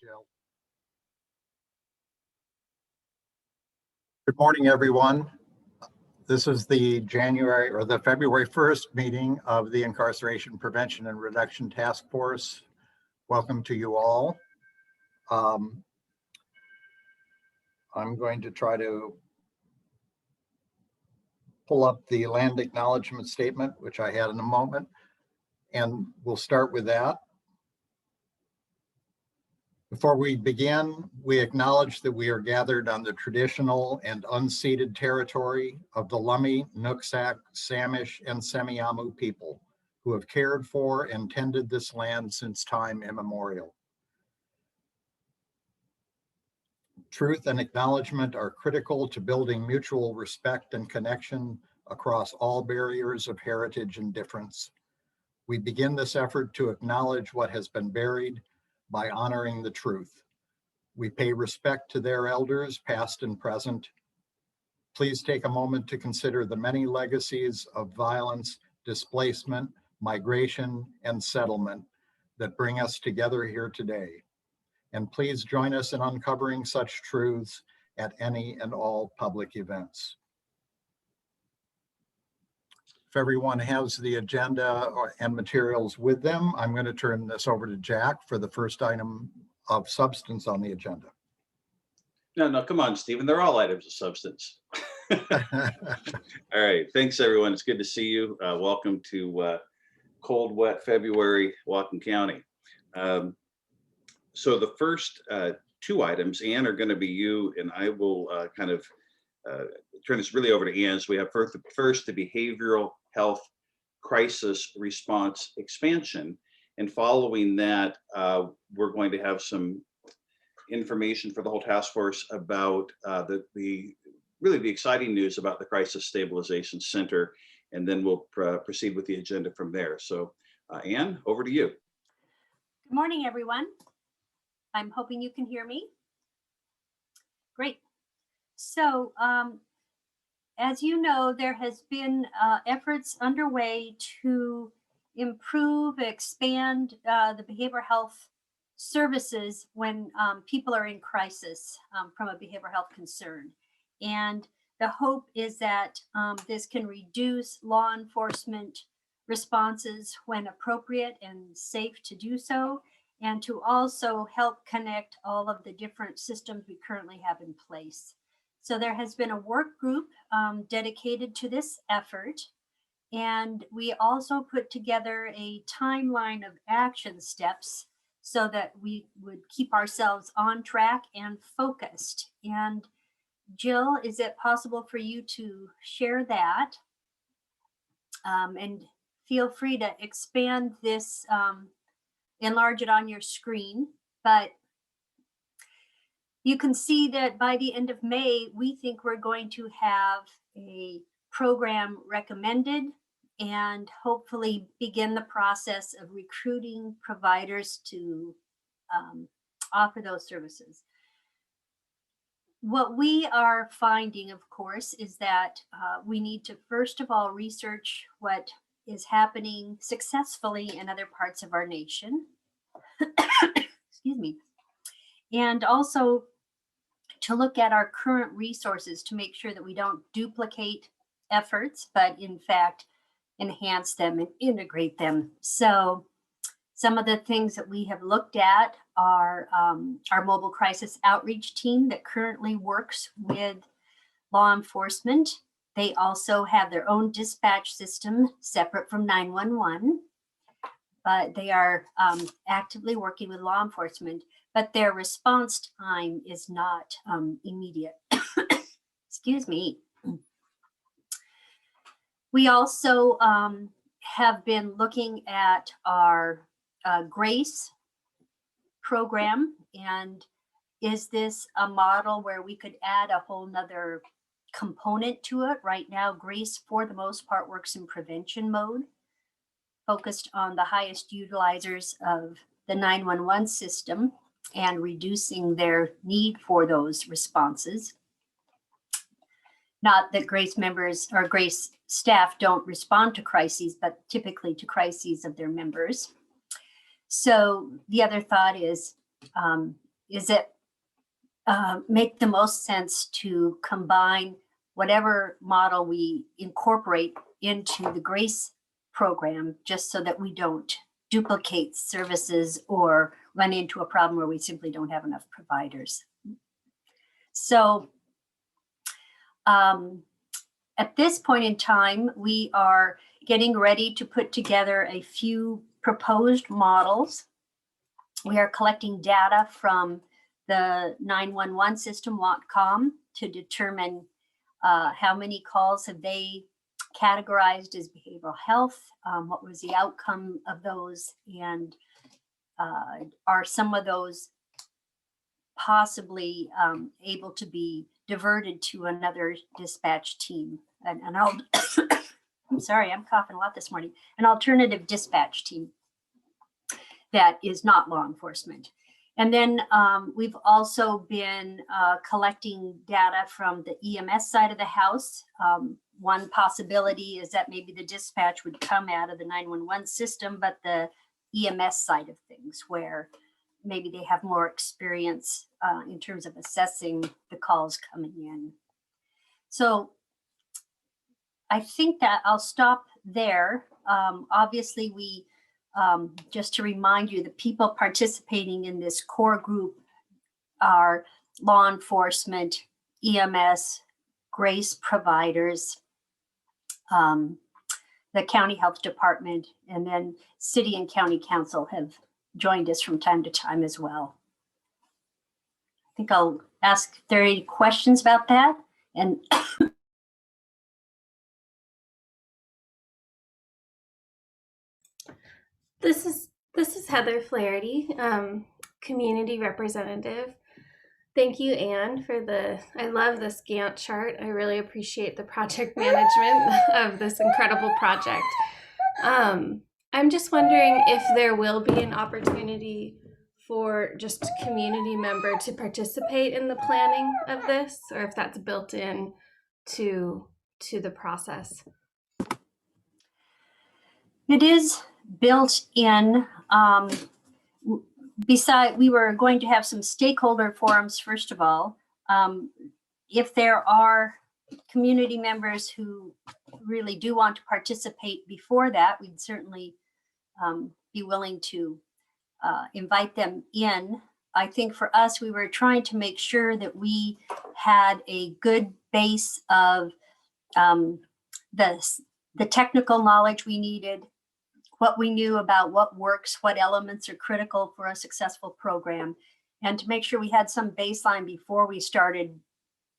Jill. Good morning, everyone. This is the February 1st meeting of the Incarceration Prevention and Reduction Task Force. Welcome to you all. I'm going to try to pull up the land acknowledgement statement, which I had in a moment, and we'll start with that. Before we begin, we acknowledge that we are gathered on the traditional and unceded territory of the Lummi, Nooksack, Samish, and Semiahmoo people who have cared for and tended this land since time immemorial. Truth and acknowledgement are critical to building mutual respect and connection across all barriers of heritage and difference. We begin this effort to acknowledge what has been buried by honoring the truth. We pay respect to their elders, past and present. Please take a moment to consider the many legacies of violence, displacement, migration, and settlement that bring us together here today. And please join us in uncovering such truths at any and all public events. If everyone has the agenda and materials with them, I'm going to turn this over to Jack for the first item of substance on the agenda. No, come on, Stephen. They're all items of substance. All right. Thanks, everyone. It's good to see you. Welcome to cold, wet February, Whatcom County. So the first two items, Ann, are going to be you, and I will turn this really over to Ann. So we have first the behavioral health crisis response expansion. And following that, we're going to have some information for the whole task force about the exciting news about the Crisis Stabilization Center. And then we'll proceed with the agenda from there. So Ann, over to you. Good morning, everyone. I'm hoping you can hear me. Great. So, as you know, there has been efforts underway to improve, expand the behavioral health services when people are in crisis from a behavioral health concern. And the hope is that this can reduce law enforcement responses when appropriate and safe to do so, and to also help connect all of the different systems we currently have in place. So there has been a work group dedicated to this effort, and we also put together a timeline of action steps so that we would keep ourselves on track and focused. And Jill, is it possible for you to share that? And feel free to expand this, enlarge it on your screen, but you can see that by the end of May, we think we're going to have a program recommended and hopefully begin the process of recruiting providers to offer those services. What we are finding, of course, is that we need to first of all research what is happening successfully in other parts of our nation. Excuse me. And also to look at our current resources to make sure that we don't duplicate efforts, but in fact, enhance them and integrate them. So some of the things that we have looked at are our mobile crisis outreach team that currently works with law enforcement. They also have their own dispatch system separate from 911, but they are actively working with law enforcement, but their response time is not immediate. Excuse me. We also have been looking at our GRACE program, and is this a model where we could add a whole nother component to it? Right now, GRACE for the most part works in prevention mode, focused on the highest utilizers of the 911 system and reducing their need for those responses. Not that GRACE members or GRACE staff don't respond to crises, but typically to crises of their members. So the other thought is is it make the most sense to combine whatever model we incorporate into the GRACE program, just so that we don't duplicate services or run into a problem where we simply don't have enough providers. So at this point in time, we are getting ready to put together a few proposed models. We are collecting data from the 911 system, WATCOM, to determine how many calls have they categorized as behavioral health, what was the outcome of those, and are some of those possibly able to be diverted to another dispatch team. And I'll, I'm sorry, I'm coughing a lot this morning, an alternative dispatch team that is not law enforcement. And then we've also been collecting data from the EMS side of the house. One possibility is that maybe the dispatch would come out of the 911 system, but the EMS side of things, where maybe they have more experience in terms of assessing the calls coming in. So I think that I'll stop there. Obviously, we just to remind you, the people participating in this core group are law enforcement, EMS, GRACE providers, the county health department, and then city and county council have joined us from time to time as well. I think I'll ask if there are any questions about that. And This is Heather Flaherty, community representative. Thank you, Anne, for I love this Gantt chart. I really appreciate the project management of this incredible project. I'm just wondering if there will be an opportunity for just a community member to participate in the planning of this, or if that's built in to the process. it is built in. Besides, we were going to have some stakeholder forums, first of all. If there are community members who really do want to participate before that, we'd certainly be willing to invite them in. I think for us, we were trying to make sure that we had a good base of the technical knowledge we needed, what we knew about what works, what elements are critical for a successful program, and to make sure we had some baseline before we started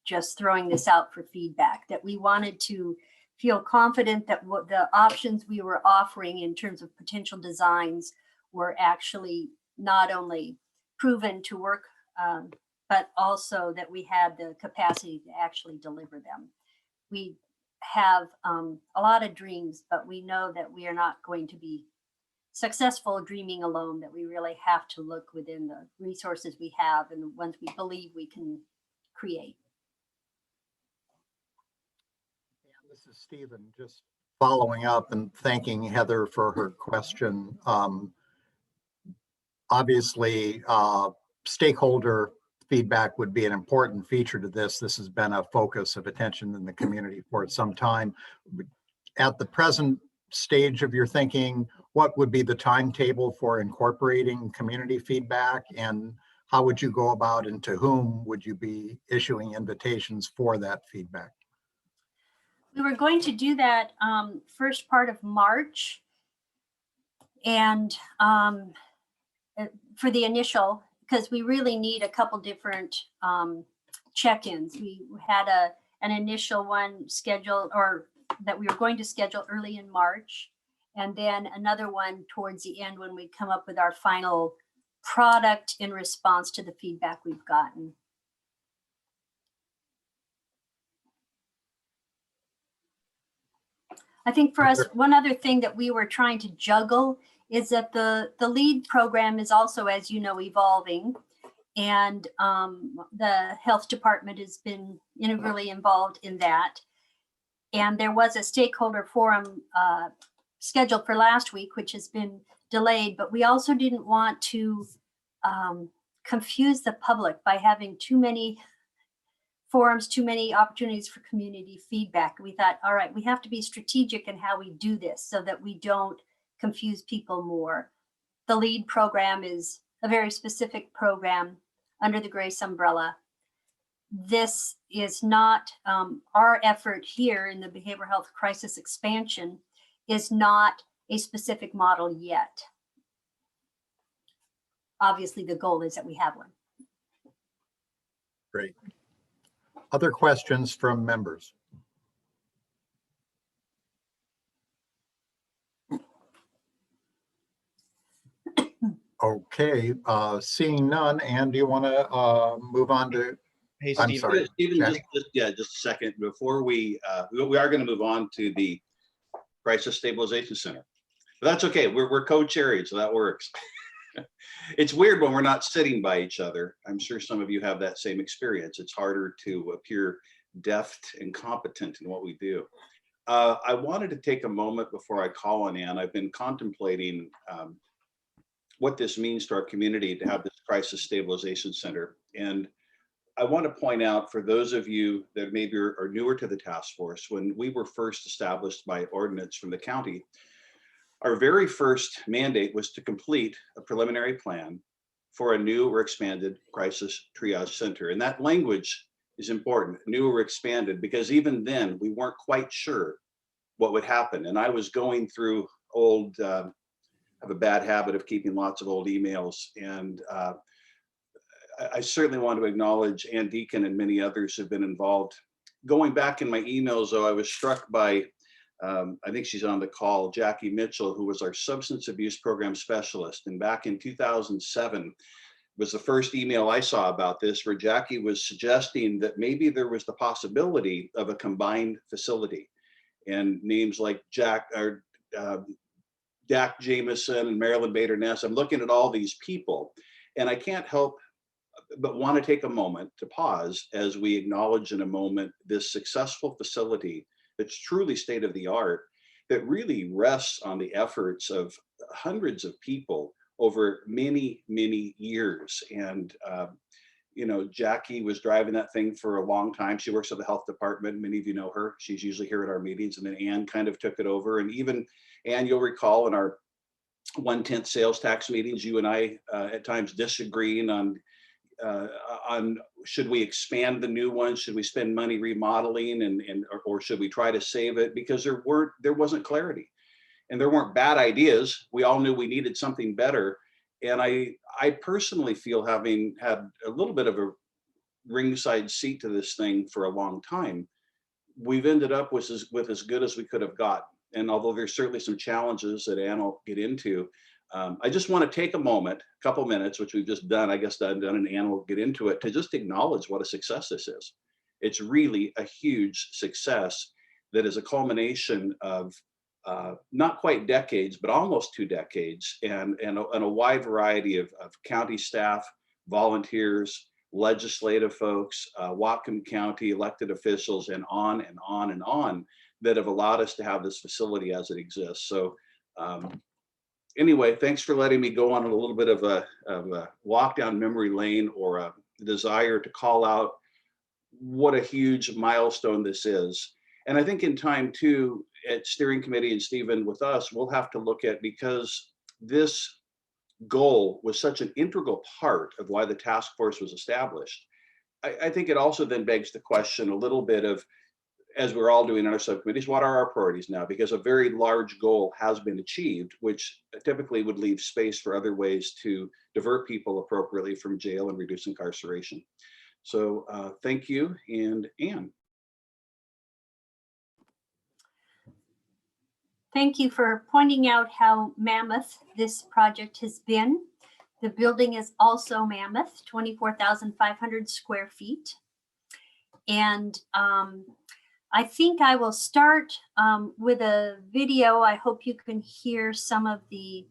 just throwing this out for feedback, that we wanted to feel confident that what the options we were offering in terms of potential designs were actually not only proven to work, but also that we had the capacity to actually deliver them. We have a lot of dreams, but we know that we are not going to be successful dreaming alone, that we really have to look within the resources we have and the ones we believe we can create. Yeah, this is Stephen, just following up and thanking Heather for her question. Obviously, stakeholder feedback would be an important feature to this. This has been a focus of attention in the community for some time. At the present stage of your thinking, what would be the timetable for incorporating community feedback, and how would you go about, and to whom would you be issuing invitations for that feedback? We were going to do that first part of March, and for the initial, because we really need a couple different check-ins. We had an initial one scheduled, or that we were going to schedule early in March, and then another one towards the end when we come up with our final product in response to the feedback we've gotten. I think for us, one other thing that we were trying to juggle is that the LEAD program is also, as you know, evolving, and the health department has been integrally involved in that. And there was a stakeholder forum scheduled for last week, which has been delayed, but we also didn't want to confuse the public by having too many forums, too many opportunities for community feedback. We thought, all right, we have to be strategic in how we do this so that we don't confuse people more. The LEAD program is a very specific program under the GRACE umbrella. This is not our effort here in the behavioral health crisis expansion is not a specific model yet. Obviously, the goal is that we have one. Great. Other questions from members? Okay, seeing none. Ann, do you want to move on to? Hey, I'm Steve. sorry. Stephen, Jack? just a second before we are going to move on to the Crisis Stabilization Center. But that's okay. We're co-chaired, so that works. It's weird when we're not sitting by each other. I'm sure some of you have that same experience. It's harder to appear deft and competent in what we do. I wanted to take a moment before I call on Ann. I've been contemplating what this means to our community to have this Crisis Stabilization Center. And I want to point out for those of you that maybe are newer to the task force, when we were first established by ordinance from the county, our very first mandate was to complete a preliminary plan for a new or expanded crisis triage center. And that language is important, new or expanded, because even then we weren't quite sure what would happen. And I was going through old, I have a bad habit of keeping lots of old emails. And I certainly want to acknowledge Ann Deacon and many others who've been involved. Going back in my emails, though, I was struck by, I think she's on the call, Jackie Mitchell, who was our substance abuse program specialist. And back in 2007 was the first email I saw about this, where Jackie was suggesting that maybe there was the possibility of a combined facility. And names like Dak Jameson and Marilyn Bader-Ness, I'm looking at all these people, and I can't help but want to take a moment to pause as we acknowledge in a moment this successful facility that's truly state of the art, that really rests on the efforts of hundreds of people over many, many years. And, you know, Jackie was driving that thing for a long time. She works at the health department. Many of you know her. She's usually here at our meetings. And then Ann kind of took it over. And even Ann, you'll recall in our 1/10 sales tax meetings, you and I at times disagreeing on should we expand the new one? Should we spend money remodeling or should we try to save it? Because there wasn't clarity, and there weren't bad ideas. We all knew we needed something better. And I personally feel, having had a little bit of a ringside seat to this thing for a long time, we've ended up with as good as we could have got. And although there's certainly some challenges that Ann will get into, I just want to take a moment, a couple minutes, which we've just done, I guess done, and Ann will get into it, to just acknowledge what a success this is. It's really a huge success that is a culmination of not quite decades, but almost 2 decades, and a wide variety of county staff, volunteers, legislative folks, Whatcom County elected officials, and on and on and on, that have allowed us to have this facility as it exists. So anyway, thanks for letting me go on a little bit of a walk down memory lane, or a desire to call out what a huge milestone this is. And I think in time too, at steering committee and Stephen with us, we'll have to look at, because this goal was such an integral part of why the task force was established. I think it also then begs the question a little bit of, as we're all doing in our subcommittees, what are our priorities now? Because a very large goal has been achieved, which typically would leave space for other ways to divert people appropriately from jail and reduce incarceration. So thank you, and Ann. Thank you for pointing out how mammoth this project has been. The building is also mammoth, 24,500 square feet. And I think I will start with a video. I hope you can hear some of the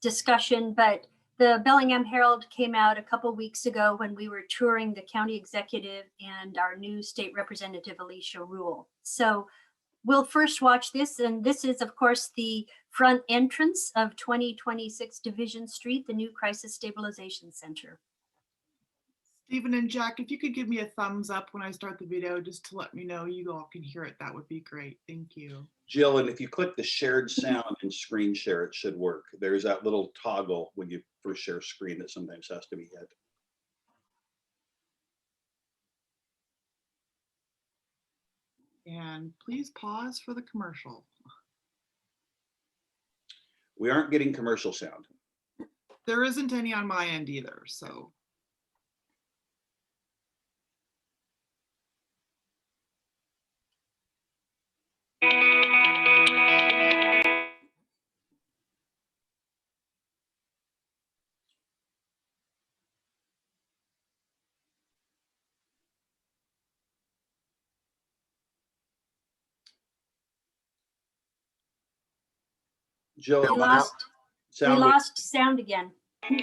discussion, but the Bellingham Herald came out a couple weeks ago when we were touring the county executive and our new state representative, Alicia Rule. So we'll first watch this, and this is, of course, the front entrance of 2026 Division Street, the new Crisis Stabilization Center. Stephen and Jack, if you could give me a thumbs up when I start the video, just to let me know you all can hear it, that would be great. Thank you. Jill, and if you click the shared sound and screen share, it should work. There's that little toggle when you first share screen that sometimes has to be hit. And please pause for the commercial. We aren't getting commercial sound. There isn't any on my end either, so. Jill, We lost sound. sound again. There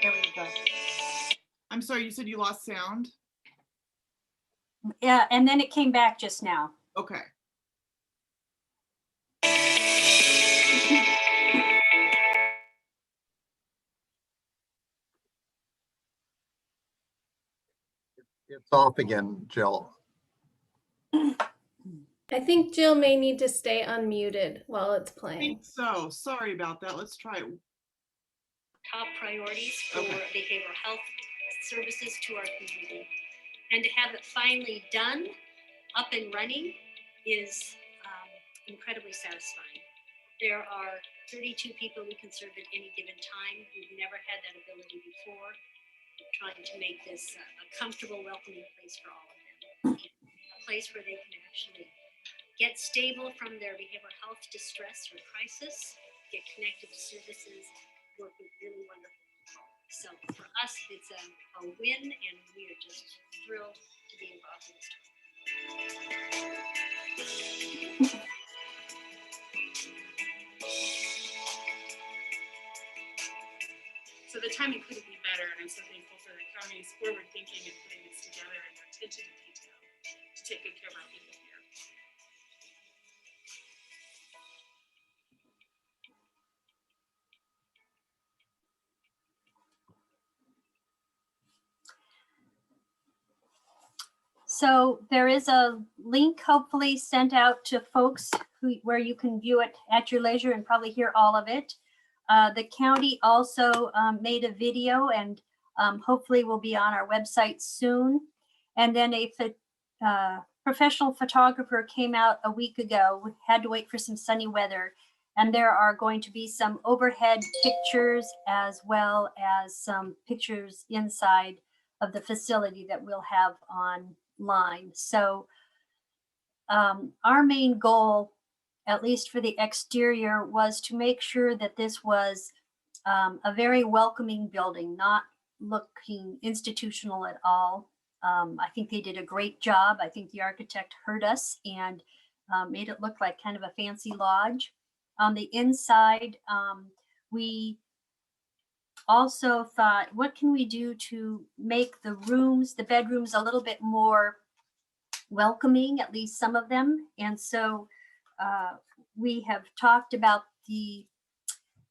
we go. I'm sorry, you said you lost sound? Yeah, and then it came back just now. Okay. It's off again, Jill. I think Jill may need to stay unmuted while it's I playing. think so. Sorry about that. Let's try it. Top priorities for Okay. behavioral health services to our community. And to have it finally done, up and running, is incredibly satisfying. There are 32 people we can serve at any given time. We've never had that ability before. We're trying to make this a comfortable, welcoming place for all of them. A place where they can actually get stable from their behavioral health distress or crisis, get connected to services, work with really wonderful people. So for us, it's a win, and we are just thrilled to be involved in this. So the timing couldn't be better, and I'm so thankful for the county's forward thinking and putting this together and their attention to detail to take good care of our people here. So there is a link hopefully sent out to folks where you can view it at your leisure and probably hear all of it. The county also made a video, and hopefully will be on our website soon. And then a professional photographer came out a week ago. We had to wait for some sunny weather. And there are going to be some overhead pictures as well as some pictures inside of the facility that we'll have online. So our main goal, at least for the exterior, was to make sure that this was a very welcoming building, not looking institutional at all. I think they did a great job. I think the architect heard us and made it look like kind of a fancy lodge. On the inside, we also thought, what can we do to make the rooms, the bedrooms, a little bit more welcoming, at least some of them. And so we have talked about the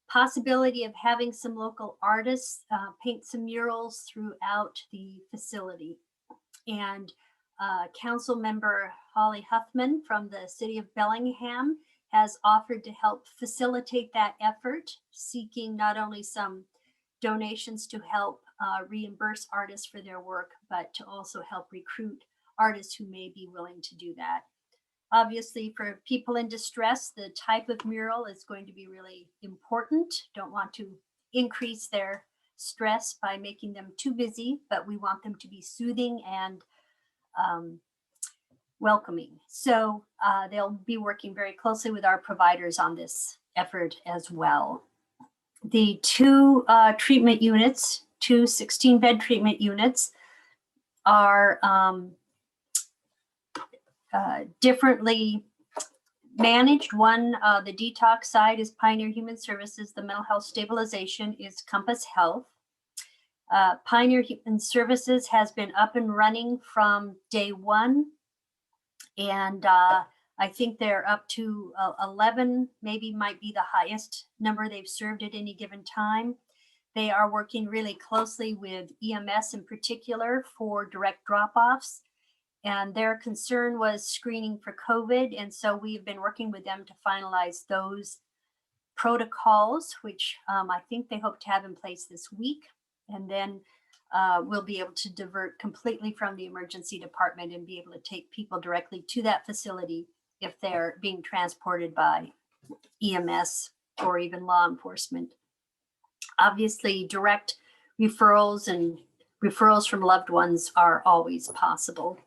possibility of having some local artists paint some murals throughout the facility. And Council Member Holly Huffman from the City of Bellingham has offered to help facilitate that effort, seeking not only some donations to help reimburse artists for their work, but to also help recruit artists who may be willing to do that. Obviously, for people in distress, the type of mural is going to be really important. Don't want to increase their stress by making them too busy, but we want them to be soothing and welcoming. So they'll be working very closely with our providers on this effort as well. The two treatment units, two 16-bed treatment units, are differently managed. One, the detox side is Pioneer Human Services. The mental health stabilization is Compass Health. Pioneer Human Services has been up and running from day one. And I think they're up to 11, maybe might be the highest number they've served at any given time. They are working really closely with EMS in particular for direct drop-offs. And their concern was screening for COVID. And so we've been working with them to finalize those protocols, which I think they hope to have in place this week. And then we'll be able to divert completely from the emergency department and be able to take people directly to that facility if they're being transported by EMS or even law enforcement. Obviously, direct referrals and referrals from loved ones are always possible.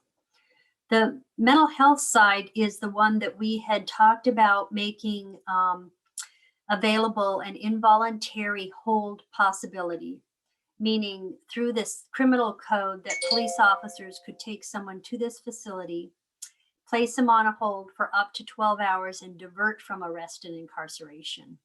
The mental health side is the one that we had talked about making available an involuntary hold possibility, meaning through this criminal code that police officers could take someone to this facility, place them on a hold for up to 12 hours and divert from arrest and incarceration.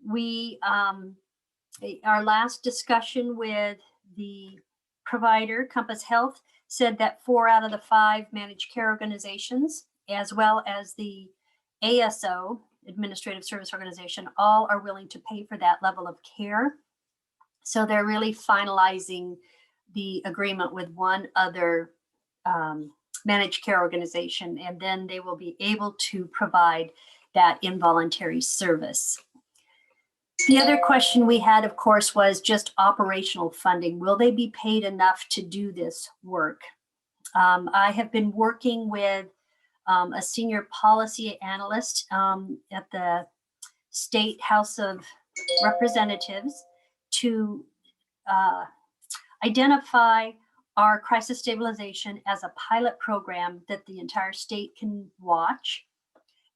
We, our last discussion with the provider, Compass Health, said that 4 out of the 5 managed care organizations, as well as the ASO, Administrative Service Organization, all are willing to pay for that level of care. So they're really finalizing the agreement with one other managed care organization, and then they will be able to provide that involuntary service. The other question we had, of course, was just operational funding. Will they be paid enough to do this work? I have been working with a senior policy analyst at the State House of Representatives to identify our crisis stabilization as a pilot program that the entire state can watch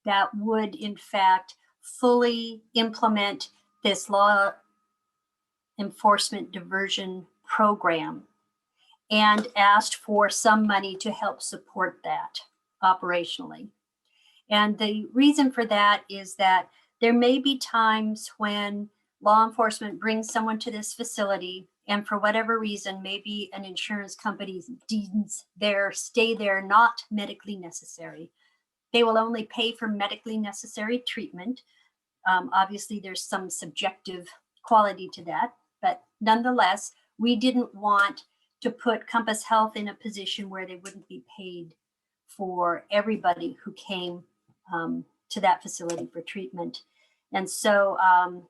that would, in fact, fully implement this law enforcement diversion program, and asked for some money to help support that operationally. And the reason for that is that there may be times when law enforcement brings someone to this facility, and for whatever reason, maybe an insurance company deems their stay there not medically necessary. They will only pay for medically necessary treatment. Obviously, there's some subjective quality to that, but nonetheless, we didn't want to put Compass Health in a position where they wouldn't be paid for everybody who came to that facility for treatment. And so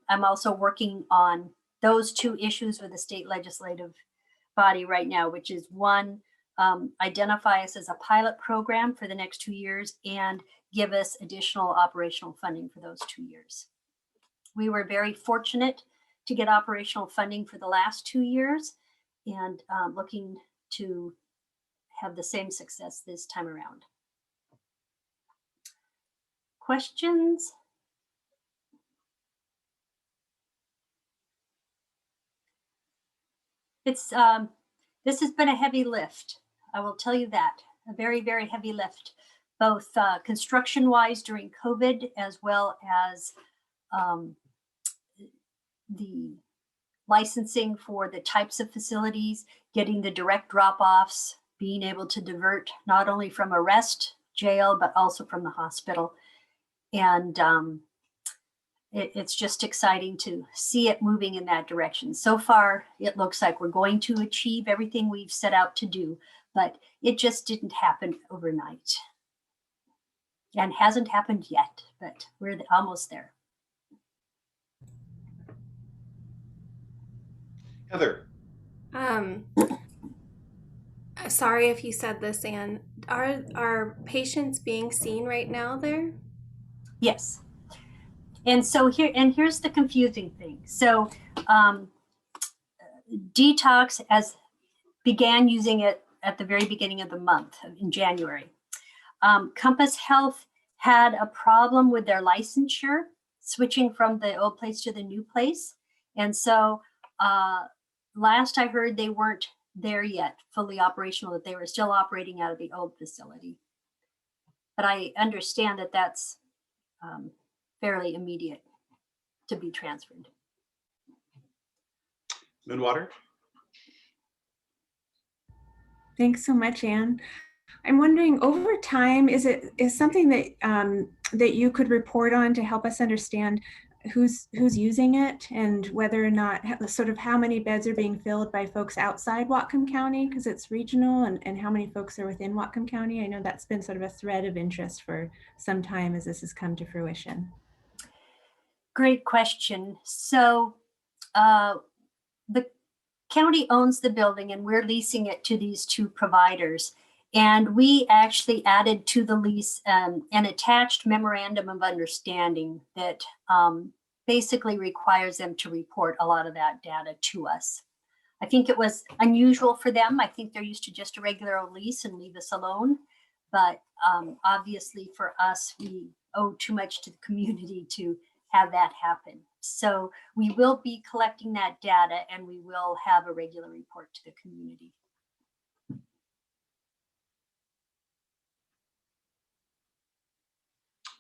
I'm also working on those two issues with the state legislative body right now, which is one, identify us as a pilot program for the next 2 years and give us additional operational funding for those 2 years. We were very fortunate to get operational funding for the last 2 years, and looking to have the same success this time around. Questions? It's this has been a heavy lift. I will tell you that, a very, very heavy lift, both construction-wise during COVID, as well as the licensing for the types of facilities, getting the direct drop-offs, being able to divert not only from arrest, jail, but also from the hospital. And it's just exciting to see it moving in that direction. So far, it looks like we're going to achieve everything we've set out to do, but it just didn't happen overnight. And hasn't happened yet, but we're almost there. Heather. Sorry if you said this, Anne. Are patients being seen right now there? Yes. And so here's the confusing thing. So Detox began using it at the very beginning of the month in January. Compass Health had a problem with their licensure, switching from the old place to the new place. And so last I heard, they weren't there yet, fully operational, that they were still operating out of the old facility. But I understand that that's fairly immediate to be transferred. Moonwater. Thanks so much, Anne. I'm wondering, over time, is something that that you could report on to help us understand who's using it and whether or not, sort of how many beds are being filled by folks outside Whatcom County because it's regional, and how many folks are within Whatcom County? I know that's been sort of a thread of interest for some time as this has come to fruition. Great question. So the county owns the building and we're leasing it to these two providers. And we actually added to the lease an attached memorandum of understanding that basically requires them to report a lot of that data to us. I think it was unusual for them. I think they're used to just a regular old lease and leave us alone. But obviously for us, we owe too much to the community to have that happen. So we will be collecting that data and we will have a regular report to the community.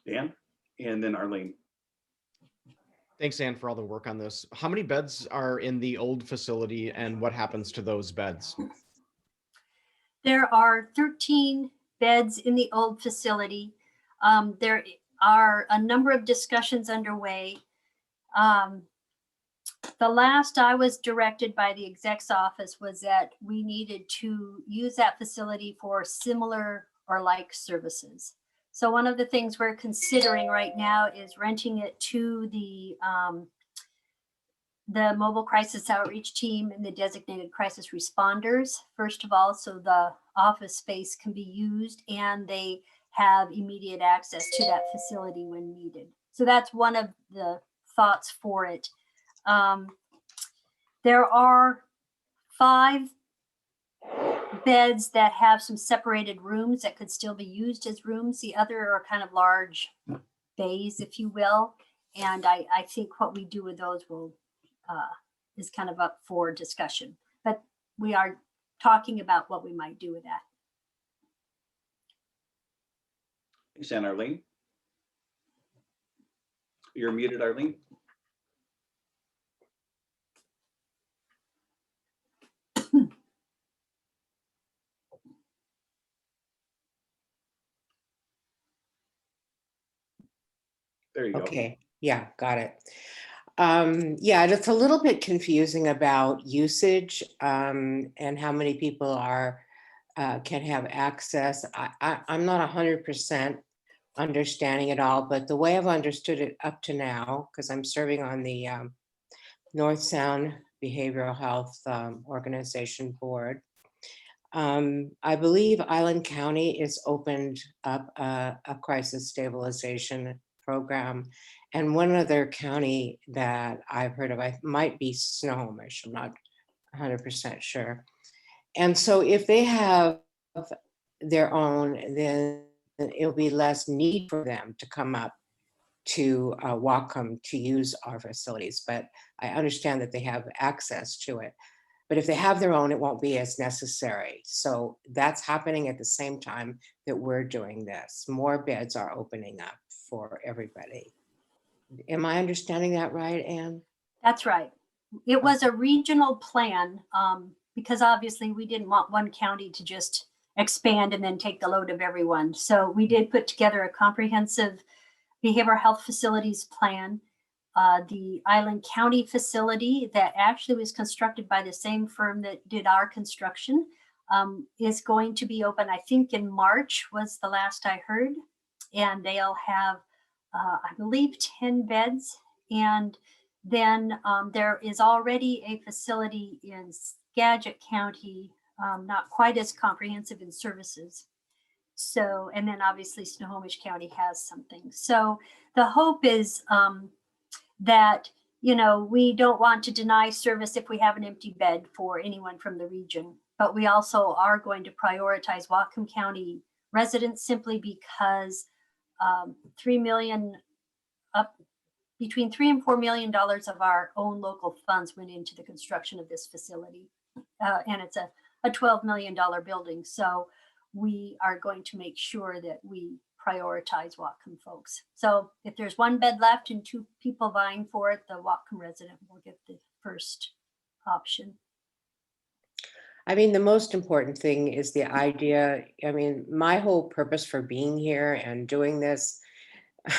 Dan, and then Arlene. Thanks, Ann, for all the work on this. How many beds are in the old facility and what happens to those beds? There are 13 beds in the old facility. There are a number of discussions underway. The last I was directed by the exec's office was that we needed to use that facility for similar or like services. So one of the things we're considering right now is renting it to the mobile crisis outreach team and the designated crisis responders, first of all, so the office space can be used and they have immediate access to that facility when needed. So that's one of the thoughts for it. There are 5 beds that have some separated rooms that could still be used as rooms. The other are kind of large bays, if you will. And I think what we do with those will is kind of up for discussion. But we are talking about what we might do with that. Thanks, Ann. Arlene. You're muted, Arlene. There you go. Okay, yeah, got it. Yeah, it's a little bit confusing about usage and how many people can have access. I'm not 100% understanding it all, but the way I've understood it up to now, because I'm serving on the North Sound Behavioral Health Organization Board, I believe Island County is opened up a crisis stabilization program. And one other county that I've heard of, I might be Snohomish, I'm not 100% sure. And so if they have their own, then it'll be less need for them to come up to Whatcom to use our facilities. But I understand that they have access to it. But if they have their own, it won't be as necessary. So that's happening at the same time that we're doing this. More beds are opening up for everybody. Am I understanding that right, Ann? That's right. It was a regional plan because obviously we didn't want one county to just expand and then take the load of everyone. So we did put together a comprehensive behavioral health facilities plan. The Island County facility that actually was constructed by the same firm that did our construction is going to be open, I think in March was the last I heard. And they'll have, I believe, 10 beds. And then there is already a facility in Skagit County, not quite as comprehensive in services. So, and then obviously Snohomish County has something. So the hope is that, you know, we don't want to deny service if we have an empty bed for anyone from the region, but we also are going to prioritize Whatcom County residents simply because $3 million, between $3 and $4 million of our own local funds went into the construction of this facility. And it's a $12 million building. So we are going to make sure that we prioritize Whatcom folks. So if there's 1 bed left and 2 people vying for it, the Whatcom resident will get the first option. I mean, the most important thing is the idea. I mean, my whole purpose for being here and doing this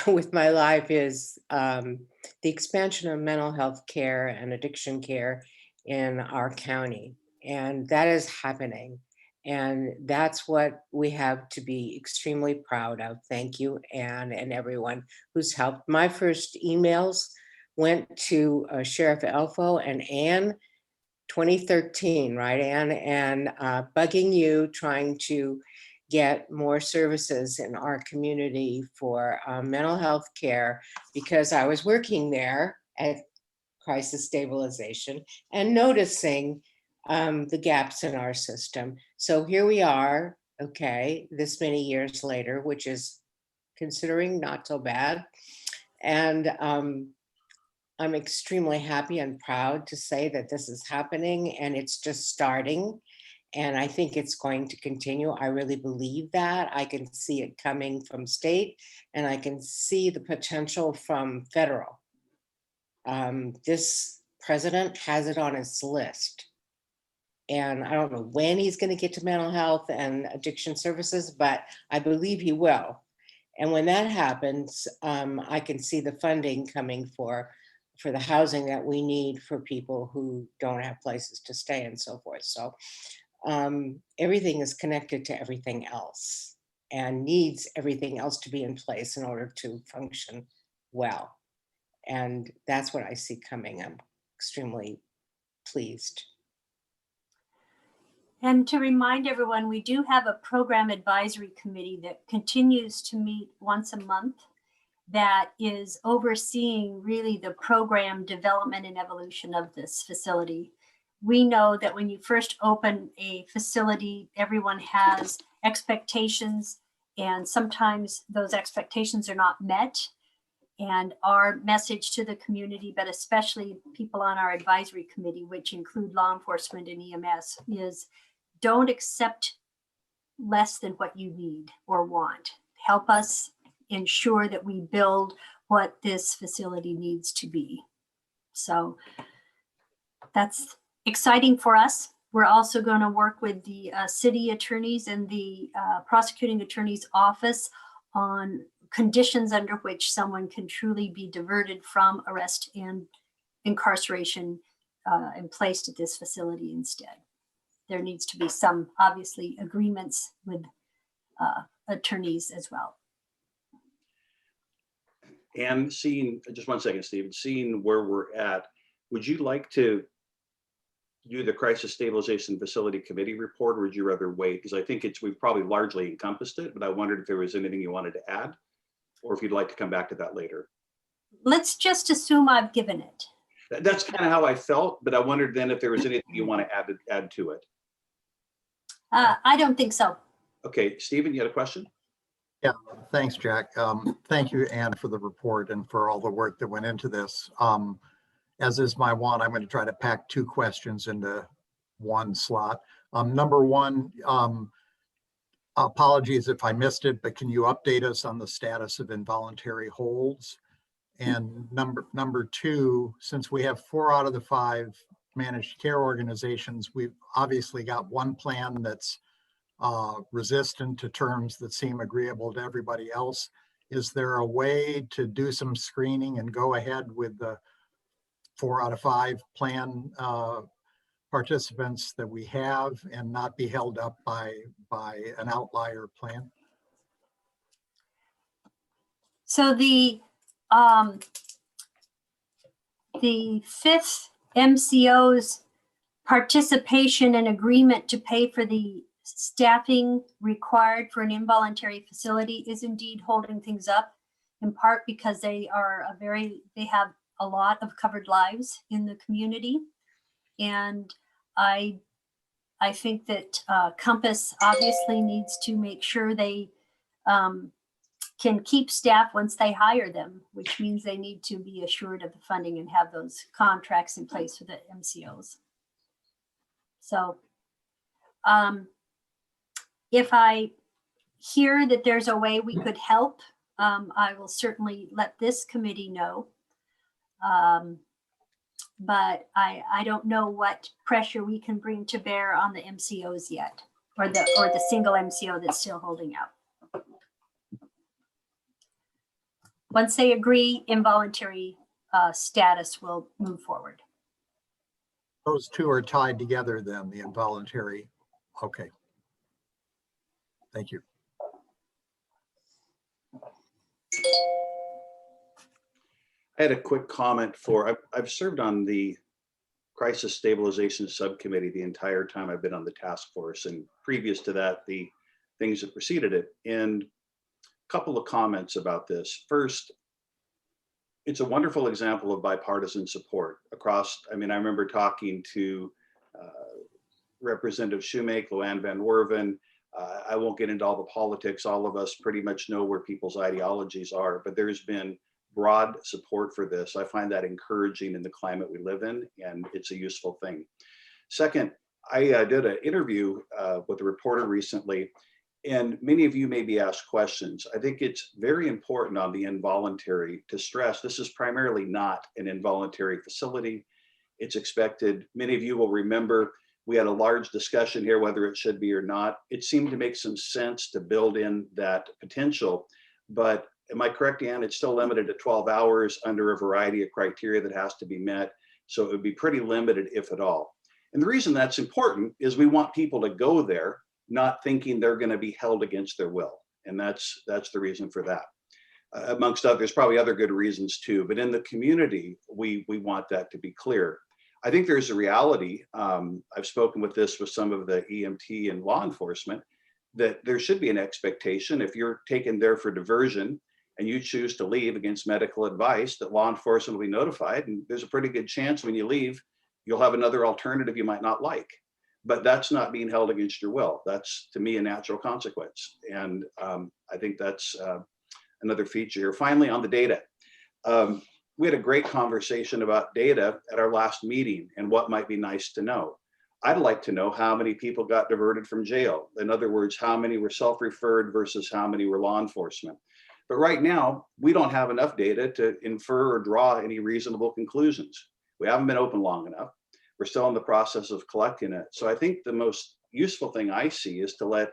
with my life is the expansion of mental health care and addiction care in our county. And that is happening. And that's what we have to be extremely proud of. Thank you, Anne, and everyone who's helped. My first emails went to Sheriff Elfo and Anne, 2013, right, Anne? And bugging you, trying to get more services in our community for mental health care, because I was working there at Crisis Stabilization and noticing the gaps in our system. So here we are, okay, this many years later, which is considering not so bad. And I'm extremely happy and proud to say that this is happening, and it's just starting. And I think it's going to continue. I really believe that. I can see it coming from state, and I can see the potential from federal. This president has it on his list. And I don't know when he's going to get to mental health and addiction services, but I believe he will. And when that happens, I can see the funding coming for the housing that we need for people who don't have places to stay and so forth. So everything is connected to everything else and needs everything else to be in place in order to function well. And that's what I see coming. I'm extremely pleased. And to remind everyone, we do have a program advisory committee that continues to meet once a month that is overseeing really the program development and evolution of this facility. We know that when you first open a facility, everyone has expectations, and sometimes those expectations are not met. And our message to the community, but especially people on our advisory committee, which include law enforcement and EMS, is don't accept less than what you need or want. Help us ensure that we build what this facility needs to be. So that's exciting for us. We're also going to work with the city attorneys and the prosecuting attorney's office on conditions under which someone can truly be diverted from arrest and incarceration and placed at this facility instead. There needs to be some, obviously, agreements with attorneys as well. And seeing, just one second, Steve, seeing where we're at, would you like to do the Crisis Stabilization Facility Committee report, or would you rather wait? Because I think we've probably largely encompassed it, but I wondered if there was anything you wanted to add, or if you'd like to come back to that later. Let's just assume I've given it. That's kind of how I felt, but I wondered then if there was anything you want to add to it. I don't think so. Okay, Stephen, you had a question? Yeah, thanks, Jack. Thank you, Anne, for the report and for all the work that went into this. As is my wont, I'm going to try to pack two questions into one slot. Number one, apologies if I missed it, but can you update us on the status of involuntary holds? And number two, since we have 4 out of the 5 managed care organizations, we've obviously got one plan that's resistant to terms that seem agreeable to everybody else. Is there a way to do some screening and go ahead with the 4 out of 5 plan participants that we have and not be held up by an outlier plan? So the 5th MCO's participation and agreement to pay for the staffing required for an involuntary facility is indeed holding things up, in part because they have a lot of covered lives in the community. And I think that Compass obviously needs to make sure they can keep staff once they hire them, which means they need to be assured of the funding and have those contracts in place for the MCOs. So if I hear that there's a way we could help, I will certainly let this committee know. but I don't know what pressure we can bring to bear on the MCOs yet, or the single MCO that's still holding out. Once they agree, involuntary status will move forward. Those two are tied together then, the involuntary. Okay. Thank you. I had a quick comment I've served on the Crisis Stabilization Subcommittee the entire time I've been on the task force, and previous to that, the things that preceded it. And a couple of comments about this. First, it's a wonderful example of bipartisan support across. I mean, I remember talking to Representative Shoemake, Luann Van Werven. I won't get into all the politics. All of us pretty much know where people's ideologies are, but there's been broad support for this. I find that encouraging in the climate we live in, and it's a useful thing. Second, I did an interview with a reporter recently, and many of you may be asked questions. I think it's very important on the involuntary to stress this is primarily not an involuntary facility. It's expected. Many of you will remember we had a large discussion here whether it should be or not. It seemed to make some sense to build in that potential, but am I correct, Ann? It's still limited to 12 hours under a variety of criteria that has to be met. So it would be pretty limited, if at all. And the reason that's important is we want people to go there not thinking they're going to be held against their will. And that's the reason for that. Amongst others, probably other good reasons too, but in the community, we want that to be clear. I think there's a reality, I've spoken with this with some of the EMT and law enforcement, that there should be an expectation if you're taken there for diversion and you choose to leave against medical advice, that law enforcement will be notified. And there's a pretty good chance when you leave, you'll have another alternative you might not like. But that's not being held against your will. That's, to me, a natural consequence. And I think that's another feature here. Finally, on the data. We had a great conversation about data at our last meeting and what might be nice to know. I'd like to know how many people got diverted from jail. In other words, how many were self-referred versus how many were law enforcement. But right now, we don't have enough data to infer or draw any reasonable conclusions. We haven't been open long enough. We're still in the process of collecting it. So I think the most useful thing I see is to let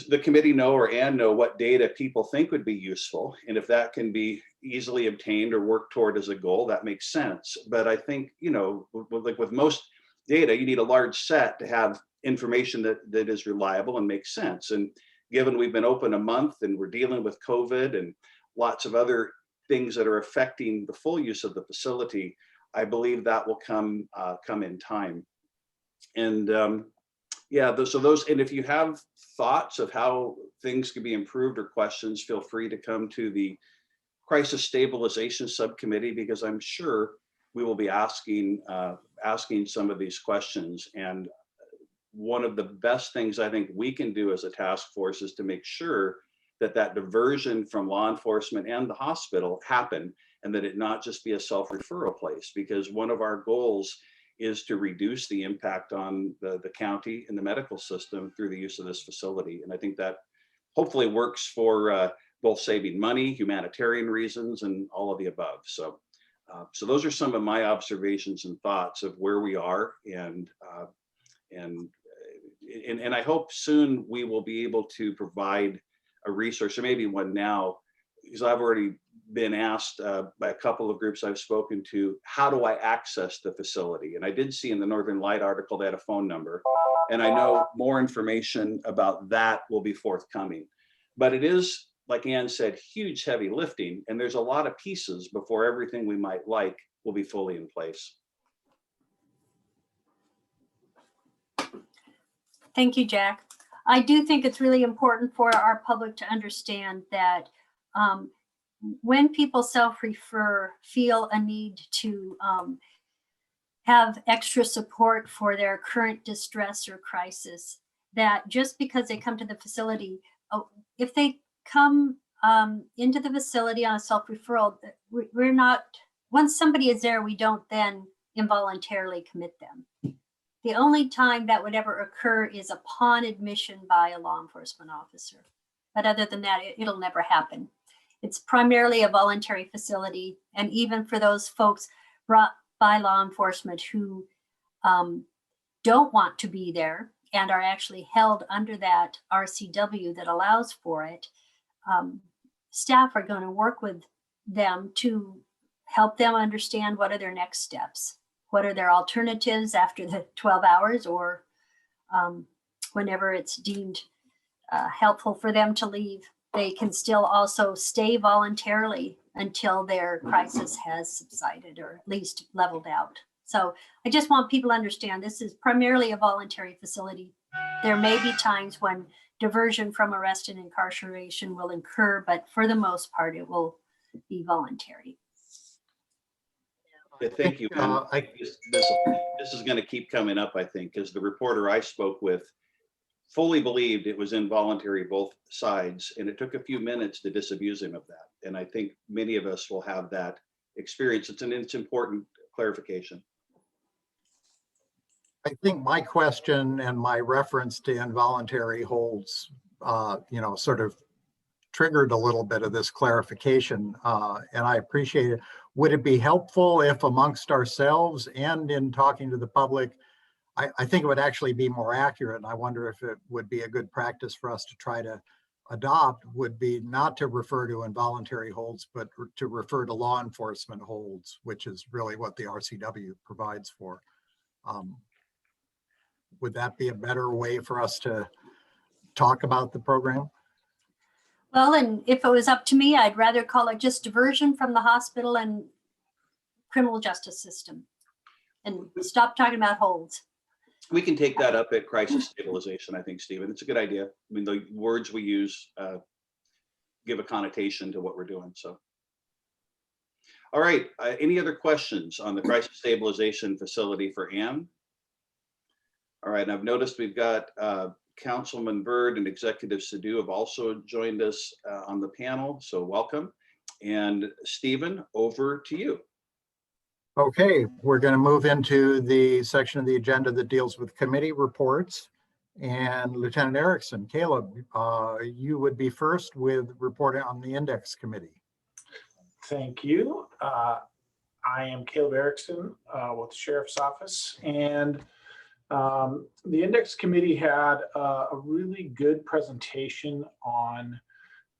the committee know, or Ann know, what data people think would be useful. And if that can be easily obtained or worked toward as a goal, that makes sense. But I think, you know, like with most data, you need a large set to have information that is reliable and makes sense. And given we've been open a month and we're dealing with COVID and lots of other things that are affecting the full use of the facility, I believe that will come in time. And yeah, so those, and if you have thoughts of how things could be improved or questions, feel free to come to the Crisis Stabilization Subcommittee, because I'm sure we will be asking some of these questions. And one of the best things I think we can do as a task force is to make sure that that diversion from law enforcement and the hospital happen, and that it not just be a self-referral place, because one of our goals is to reduce the impact on the county and the medical system through the use of this facility. And I think that hopefully works for both saving money, humanitarian reasons, and all of the above. So those are some of my observations and thoughts of where we are. And I hope soon we will be able to provide a resource, or maybe one now, because I've already been asked by a couple of groups I've spoken to, how do I access the facility? And I did see in the Northern Light article they had a phone number, and I know more information about that will be forthcoming. But it is, like Ann said, huge heavy lifting, and there's a lot of pieces before everything we might like will be fully in place. Thank you, Jack. I do think it's really important for our public to understand that when people self-refer, feel a need to have extra support for their current distress or crisis, that just because they come to the facility, if they come into the facility on a self-referral, we're not, once somebody is there, we don't then involuntarily commit them. The only time that would ever occur is upon admission by a law enforcement officer. But other than that, it'll never happen. It's primarily a voluntary facility. And even for those folks brought by law enforcement who don't want to be there and are actually held under that RCW that allows for it, staff are going to work with them to help them understand what are their next steps, what are their alternatives after the 12 hours, or whenever it's deemed helpful for them to leave. They can still also stay voluntarily until their crisis has subsided or at least leveled out. So I just want people to understand this is primarily a voluntary facility. There may be times when diversion from arrest and incarceration will occur, but for the most part, it will be voluntary. Yeah, thank you. This is going to keep coming up, I think, because the reporter I spoke with fully believed it was involuntary both sides, and it took a few minutes to disabuse him of that. And I think many of us will have that experience. It's important clarification. I think my question and my reference to involuntary holds, sort of triggered a little bit of this clarification, and I appreciate it. Would it be helpful if amongst ourselves and in talking to the public, I think it would actually be more accurate, and I wonder if it would be a good practice for us to try to adopt, would be not to refer to involuntary holds, but to refer to law enforcement holds, which is really what the RCW provides for. Would that be a better way for us to talk about the program? Well, and if it was up to me, I'd rather call it just diversion from the hospital and criminal justice system and stop talking about holds. We can take that up at crisis stabilization, I think, Stephen. It's a good idea. I mean, the words we use give a connotation to what we're doing. So, all right. Any other questions on the crisis stabilization facility for Ann? All right. And I've noticed we've got Councilman Byrd and Executive Sadhu have also joined us on the panel. So welcome. And Stephen, over to you. Okay, we're going to move into the section of the agenda that deals with committee reports. And Lieutenant Erickson, Caleb, you would be first with reporting on the Index Committee. Thank you. I am Caleb Erickson with the Sheriff's Office, and the Index Committee had a really good presentation on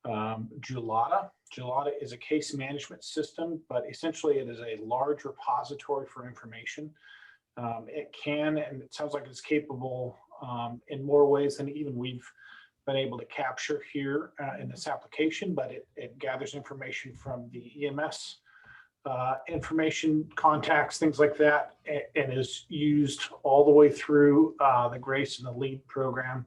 Julata. Julata is a case management system, but essentially it is a large repository for information. It can, and it sounds like it's capable in more ways than even we've been able to capture here in this application, but it gathers information from the EMS information, contacts, things like that, and is used all the way through the GRACE and the LEAD program.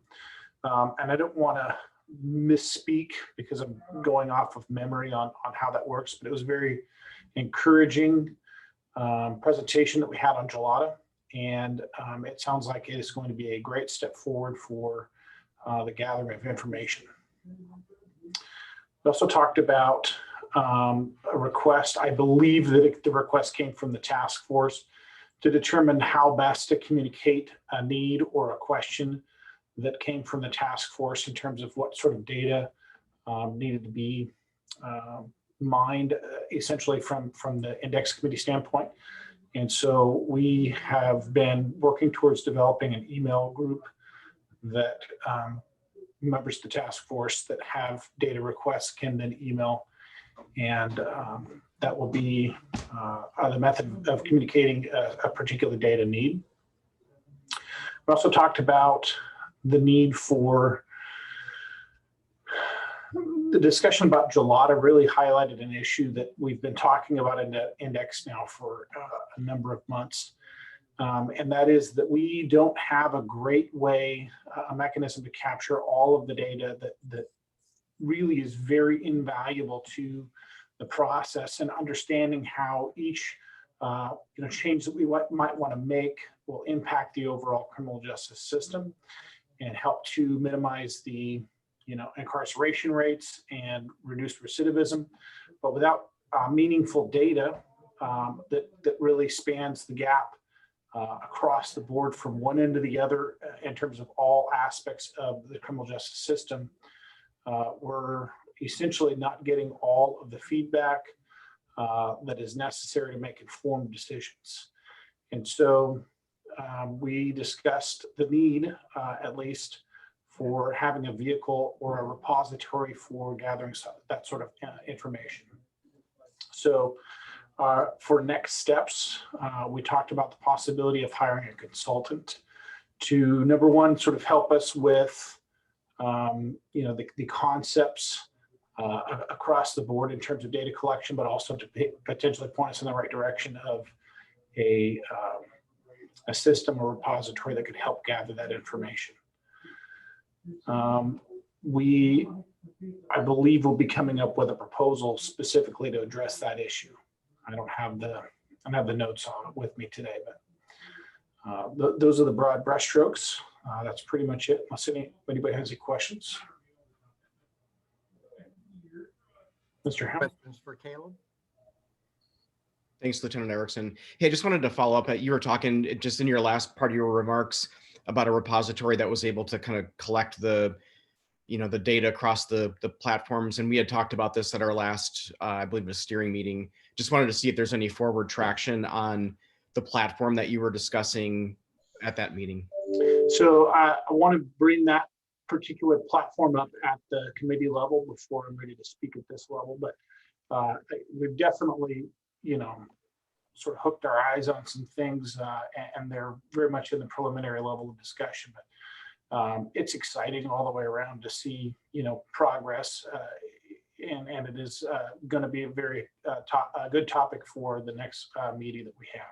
And I don't want to misspeak because I'm going off of memory on how that works, but it was a very encouraging presentation that we had on Julata, and it sounds like it is going to be a great step forward for the gathering of information. We also talked about a request. I believe that the request came from the task force to determine how best to communicate a need or a question that came from the task force in terms of what sort of data needed to be mined essentially from the Index Committee standpoint. And so we have been working towards developing an email group that members of the task force that have data requests can then email, and that will be the method of communicating a particular data need. We also talked about the need for the discussion about Julata really highlighted an issue that we've been talking about in the Index now for a number of months. And that is that we don't have a great way, a mechanism to capture all of the data that really is very invaluable to the process, and understanding how each change that we might want to make will impact the overall criminal justice system and help to minimize the incarceration rates and reduce recidivism. But without meaningful data that really spans the gap across the board from one end to the other in terms of all aspects of the criminal justice system, we're essentially not getting all of the feedback that is necessary to make informed decisions. And so we discussed the need, at least, for having a vehicle or a repository for gathering that sort of information. So for next steps, we talked about the possibility of hiring a consultant to, number one, sort of help us with the concepts across the board in terms of data collection, but also to potentially point us in the right direction of a system or repository that could help gather that information. I believe we'll be coming up with a proposal specifically to address that issue. I don't have the notes on it with me today, but those are the broad brushstrokes. That's pretty much it, unless anybody has any questions. Mr. Hammond. Questions for Caleb? Thanks, Lieutenant Erickson. Hey, I just wanted to follow up. You were talking just in your last part of your remarks about a repository that was able to kind of collect the data across the platforms. And we had talked about this at our last, I believe, a steering meeting. Just wanted to see if there's any forward traction on the platform that you were discussing at that meeting. So I want to bring that particular platform up at the committee level before I'm ready to speak at this level. But we've definitely, sort of hooked our eyes on some things, and they're very much in the preliminary level of discussion. But it's exciting all the way around to see, progress, and it is going to be a very good topic for the next meeting that we have.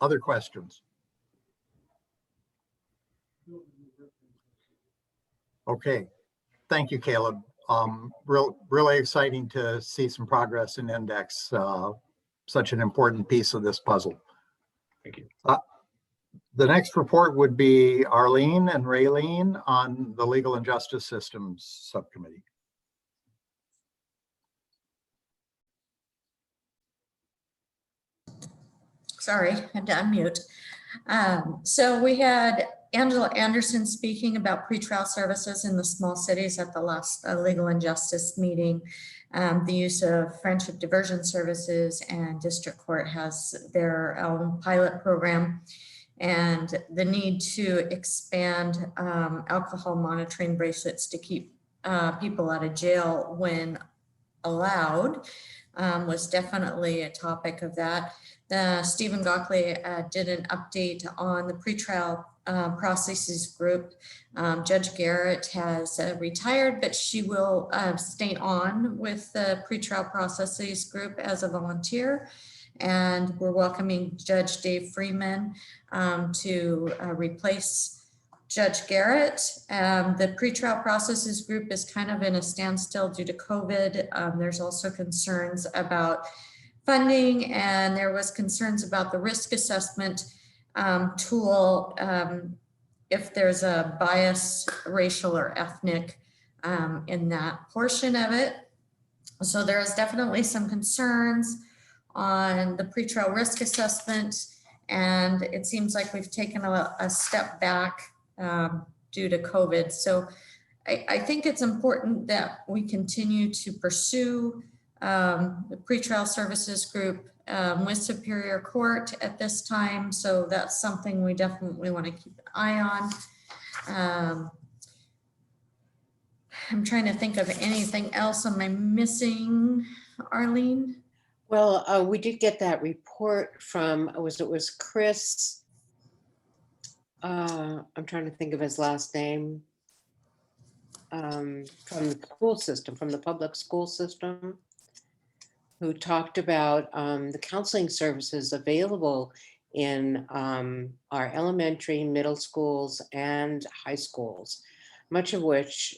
Other questions? Okay, thank you, Caleb. Really exciting to see some progress in Index, such an important piece of this puzzle. Thank you. The next report would be Arlene and Raylene on the Legal and Justice Systems Subcommittee. Sorry, I had to unmute. So we had Angela Anderson speaking about pretrial services in the small cities at the last Legal and Justice meeting. The use of friendship diversion services, and district court has their own pilot program, and the need to expand alcohol monitoring bracelets to keep people out of jail when allowed was definitely a topic of that. Stephen Gockley did an update on the pretrial processes group. Judge Garrett has retired, but she will stay on with the pretrial processes group as a volunteer. And we're welcoming Judge Dave Freeman to replace Judge Garrett. The pretrial processes group is kind of in a standstill due to COVID. There's also concerns about funding, and there was concerns about the risk assessment tool, if there's a bias, racial or ethnic, in that portion of it. So there is definitely some concerns on the pretrial risk assessment, and it seems like we've taken a step back due to COVID. So I think it's important that we continue to pursue the pretrial services group with Superior Court at this time. So that's something we definitely want to keep an eye on. I'm trying to think of anything else. Am I missing, Arlene? Well, we did get that report from, it was Chris. I'm trying to think of his last name. From the school system, from the public school system, who talked about the counseling services available in our elementary, middle schools, and high schools, much of which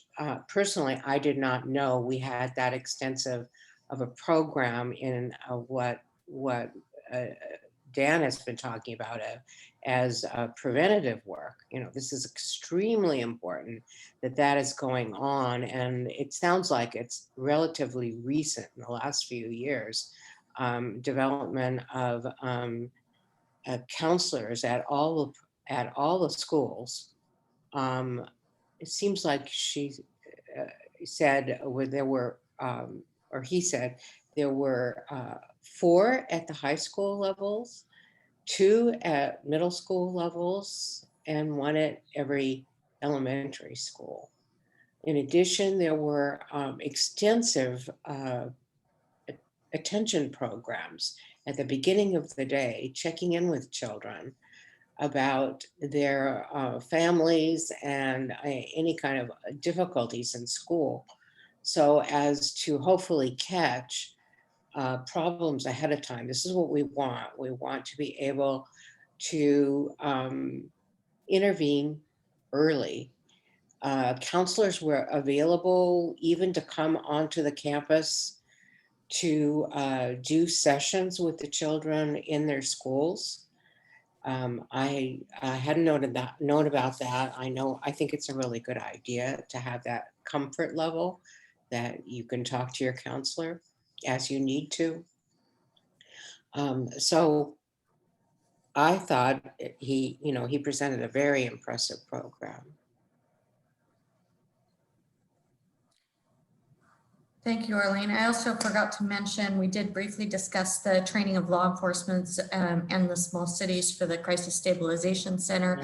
personally I did not know we had that extensive of a program in what Dan has been talking about as preventative work. This is extremely important that is going on, and it sounds like it's relatively recent in the last few years. Development of counselors at all the schools. It seems like she said there were or he said, there were 4 at the high school levels, 2 at middle school levels, and 1 at every elementary school. In addition, there were extensive attention programs at the beginning of the day, checking in with children about their families and any kind of difficulties in school, so as to hopefully catch problems ahead of time. This is what we want. We want to be able to intervene early. Counselors were available even to come onto the campus to do sessions with the children in their schools. I hadn't known about that. I think it's a really good idea to have that comfort level that you can talk to your counselor as you need to. So I thought he presented a very impressive program. Thank you, Arlene. I also forgot to mention, we did briefly discuss the training of law enforcement and the small cities for the Crisis Stabilization Center.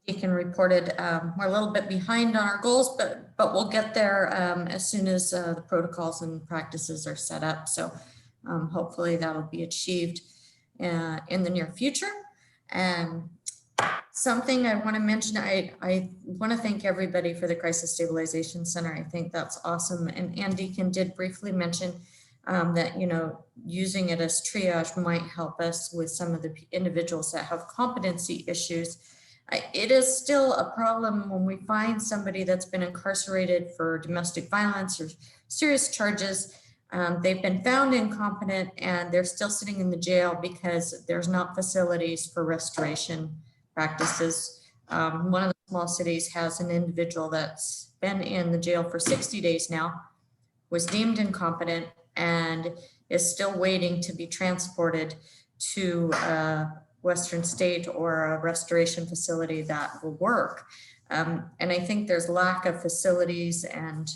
Deacon reported we're a little bit behind on our goals, but we'll get there as soon as the protocols and practices are set up. So hopefully that'll be achieved in the near future. And something I want to mention, I want to thank everybody for the Crisis Stabilization Center. I think that's awesome. And Deacon did briefly mention that, using it as triage might help us with some of the individuals that have competency issues. It is still a problem when we find somebody that's been incarcerated for domestic violence or serious charges. They've been found incompetent and they're still sitting in the jail because there's not facilities for restoration practices. One of the small cities has an individual that's been in the jail for 60 days now, was deemed incompetent, and is still waiting to be transported to Western State or a restoration facility that will work. And I think there's lack of facilities and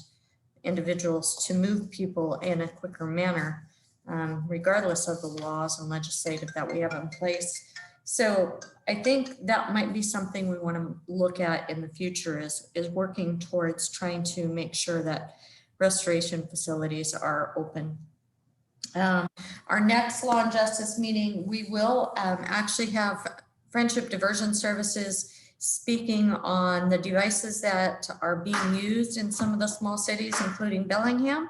individuals to move people in a quicker manner, regardless of the laws and legislative that we have in place. So I think that might be something we want to look at in the future is working towards trying to make sure that restoration facilities are open. Our next Law and Justice meeting, we will actually have Friendship Diversion Services speaking on the devices that are being used in some of the small cities, including Bellingham,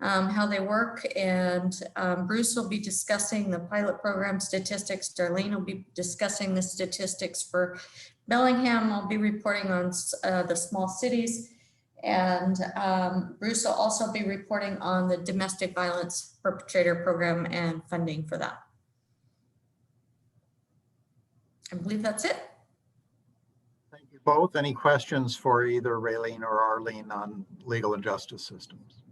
how they work. And Bruce will be discussing the pilot program statistics. Darlene will be discussing the statistics for Bellingham. I'll be reporting on the small cities. And Bruce will also be reporting on the domestic violence perpetrator program and funding for that. I believe that's it. Thank you both. Any questions for either Raylene or Arlene on legal and justice systems?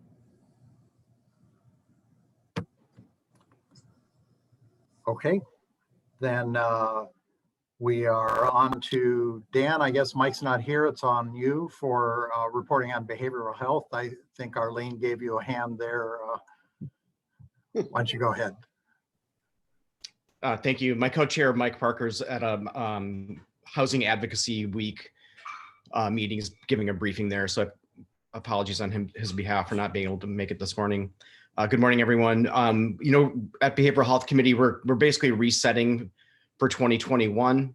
Okay, then we are on to Dan. I guess Mike's not here. It's on you for reporting on behavioral health. I think Arlene gave you a hand there. Why don't you go ahead? Thank you. My co-chair, Mike Parker's at a Housing Advocacy Week meetings, giving a briefing there. So apologies on his behalf for not being able to make it this morning. Good morning, everyone. At Behavioral Health Committee, we're basically resetting for 2021.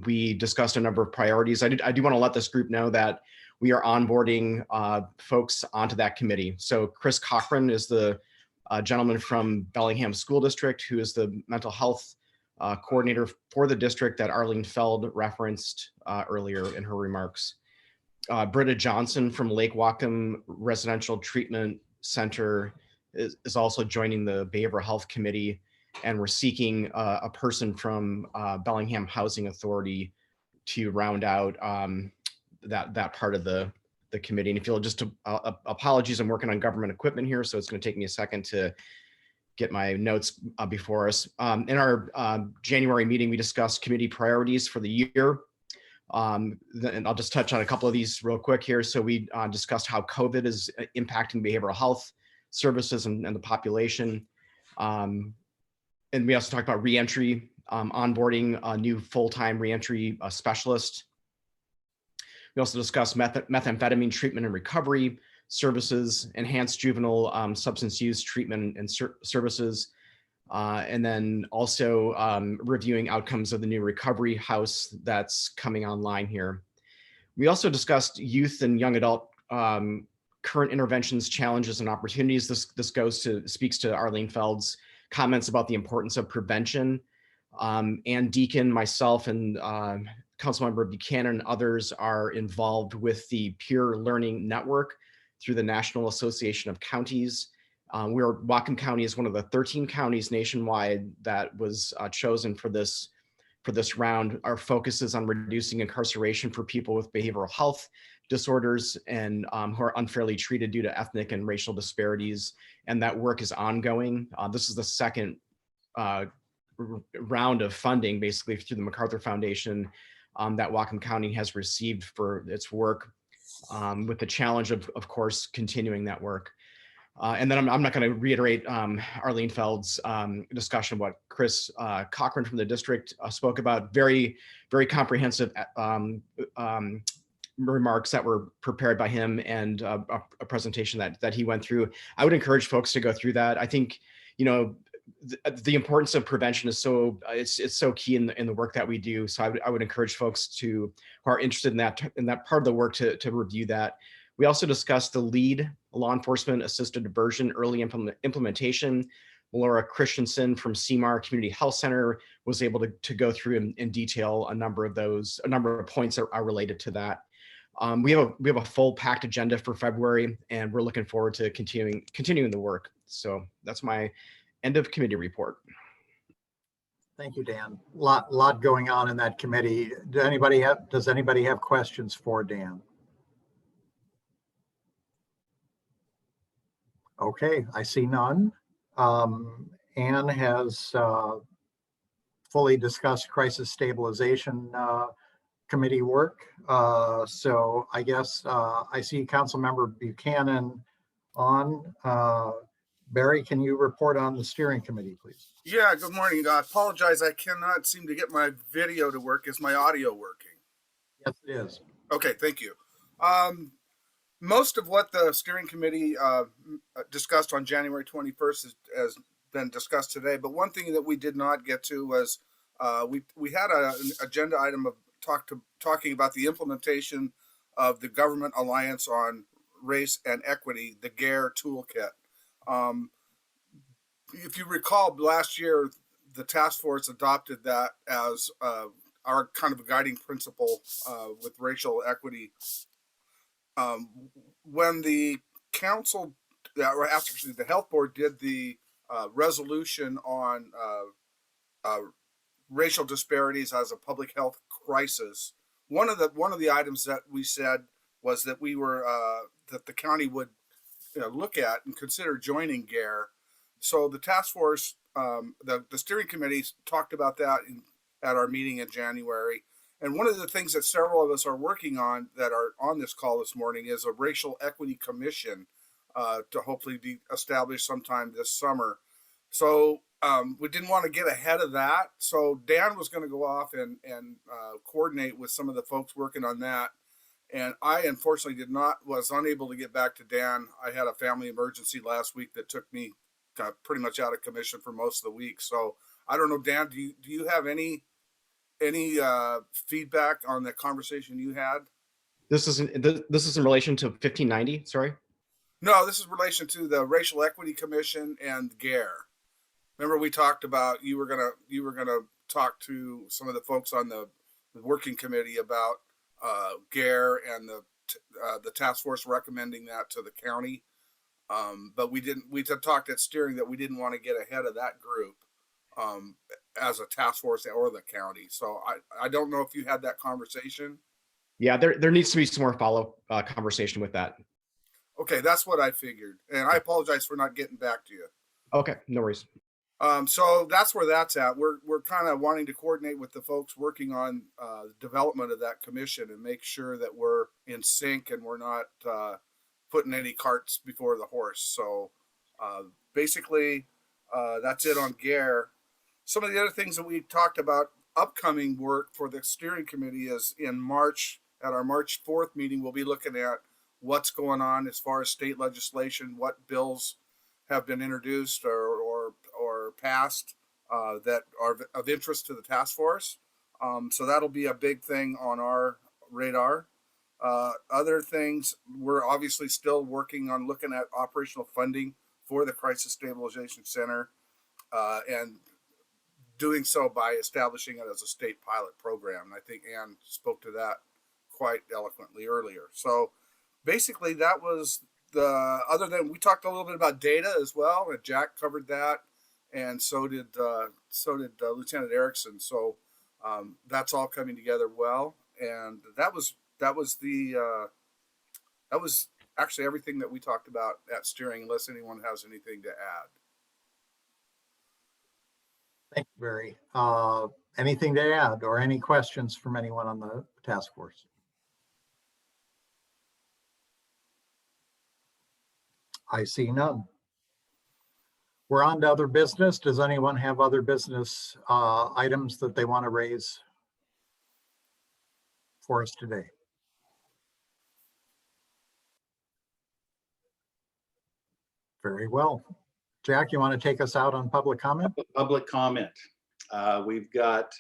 We discussed a number of priorities. I do want to let this group know that we are onboarding folks onto that committee. So Chris Cochran is the gentleman from Bellingham School District, who is the mental health coordinator for the district that Arlene Feld referenced earlier in her remarks. Britta Johnson from Lake Whatcom Residential Treatment Center is also joining the Behavioral Health Committee, and we're seeking a person from Bellingham Housing Authority to round out that part of the committee. And if you'll just apologies, I'm working on government equipment here, so it's going to take me a second to get my notes before us. In our January meeting, we discussed committee priorities for the year. And I'll just touch on a couple of these real quick here. So we discussed how COVID is impacting behavioral health. services and the population. And we also talked about reentry, onboarding a new full-time reentry specialist. We also discussed methamphetamine treatment and recovery services, enhanced juvenile substance use treatment and services, and then also reviewing outcomes of the new recovery house that's coming online here. We also discussed youth and young adult current interventions, challenges, and opportunities. This speaks to Arlene Feld's comments about the importance of prevention. Ann Deacon, myself, and Councilmember Buchanan and others are involved with the Peer Learning Network through the National Association of Counties. Whatcom County is one of the 13 counties nationwide that was chosen for this round. Our focus is on reducing incarceration for people with behavioral health disorders and who are unfairly treated due to ethnic and racial disparities. And that work is ongoing. This is the second round of funding, basically through the MacArthur Foundation, that Whatcom County has received for its work, with the challenge of course, continuing that work. And then I'm not going to reiterate Arlene Feld's discussion of what Chris Cochran from the district spoke about. Very, very comprehensive remarks that were prepared by him, and a presentation that he went through. I would encourage folks to go through that. I think, you know, the importance of prevention is it's so key in the work that we do. So I would encourage folks who are interested in that part of the work to review that. We also discussed the LEAD, law enforcement assisted diversion early implementation. Laura Christensen from CMAR Community Health Center was able to go through in detail a number of points that are related to that. We have a full packed agenda for February, and we're looking forward to continuing the work. So that's my end of committee report. Thank you, Dan. Lot going on in that committee. Does anybody have questions for Dan? Okay, I see none. Anne has fully discussed crisis stabilization committee work. So I guess I see Councilmember Buchanan on. Barry, can you report on the steering committee, please? Yeah, good morning. I apologize. I cannot seem to get my video to work. Is my audio working? Yes, it is. Okay, thank you. Most of what the steering committee discussed on January 21st has been discussed today. But one thing that we did not get to was we had an agenda item of talking about the implementation of the Government Alliance on Race and Equity, the GARE toolkit. If you recall, last year, the task force adopted that as our kind of a guiding principle with racial equity. When the council, actually the health board did the resolution on racial disparities as a public health crisis, one of the items that we said was that we were that the county would look at and consider joining GARE. So the task force, the steering committee talked about that at our meeting in January. And one of the things that several of us are working on that are on this call this morning is a racial equity commission to hopefully be established sometime this summer. So we didn't want to get ahead of that. So Dan was going to go off and coordinate with some of the folks working on that. And I unfortunately was unable to get back to Dan. I had a family emergency last week that took me pretty much out of commission for most of the week. So I don't know, Dan, do you have any feedback on the conversation you had? This is in relation to 1590, sorry? No, this is in relation to the Racial Equity Commission and GARE. Remember we talked about you were gonna talk to some of the folks on the working committee about GARE and the task force recommending that to the county. But we talked at steering that we didn't want to get ahead of that group as a task force or the county. So I don't know if you had that conversation. Yeah, there needs to be some more follow conversation with that. Okay, that's what I figured. And I apologize for not getting back to you. Okay, no worries. So that's where that's at. We're kind of wanting to coordinate with the folks working on development of that commission and make sure that we're in sync and we're not putting any carts before the horse. So Basically, that's it on GARE. Some of the other things that we talked about upcoming work for the steering committee is in March, at our March 4th meeting, we'll be looking at what's going on as far as state legislation, what bills have been introduced or passed that are of interest to the task force. So that'll be a big thing on our radar. Other things, we're obviously still working on looking at operational funding for the Crisis Stabilization Center, and doing so by establishing it as a state pilot program. And I think Ann spoke to that quite eloquently earlier. So basically that was the, other than we talked a little bit about data as well, and Jack covered that, and so did Lieutenant Erickson. So that's all coming together well, and that was actually everything that we talked about at steering, unless anyone has anything to add. Thank you, Barry. Anything to add or any questions from anyone on the task force? I see none. We're on to other business. Does anyone have other business items that they want to raise for us today? Very well. Jack, you want to take us out on public comment? Public comment. We've got,